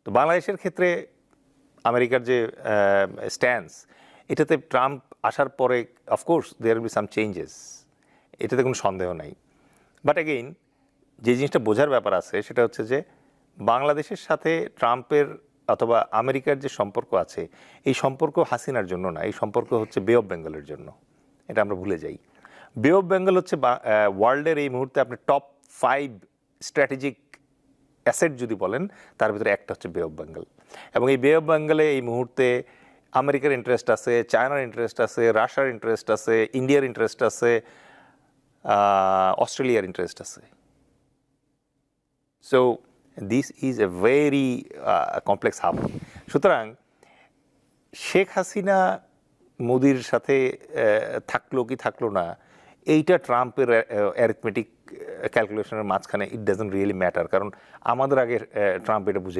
তো বাংলাদেশের ক্ষেত্রে আমেরিকার যে স্ট্যান্স, এটাতে ট্রাম্প আসার পরে of course there will be some changes, এটাতে কোনো সন্দেহ নাই। বাট অ্যাগেইন যে জিনিসটা বোঝার ব্যাপার আছে সেটা হচ্ছে যে বাংলাদেশের সাথে ট্রাম্পের অথবা আমেরিকার যে সম্পর্ক আছে, এই সম্পর্ক হাসিনার জন্য না, এই সম্পর্ক হচ্ছে বে অফ বেঙ্গলের জন্য। এটা আমরা ভুলে যাই। বে অফ বেঙ্গল হচ্ছে ওয়ার্ল্ডের এই মুহূর্তে আপনি টপ 5 স্ট্র্যাটেজিক অ্যাসেট যদি বলেন, তার ভিতরে একটা হচ্ছে বে অফ বেঙ্গল। এবং এই বে অফ বেঙ্গলে এই মুহূর্তে আমেরিকার ইন্টারেস্ট আছে, চায়নার ইন্টারেস্ট আছে, রাশিয়ার ইন্টারেস্ট আছে, ইন্ডিয়ার ইন্টারেস্ট আছে, অস্ট্রেলিয়ার ইন্টারেস্ট আছে। So this is a very complex hub. সুতরাং শেখ হাসিনা মোদির সাথে থাকলো কি থাকলো না, এইটা ট্রাম্পের অ্যারিথমেটিক ক্যালকুলেশনের মাঝখানে ইট ডাজন্ট রিয়েলি ম্যাটার, কারণ আমাদের আগে ট্রাম্প এটা বুঝে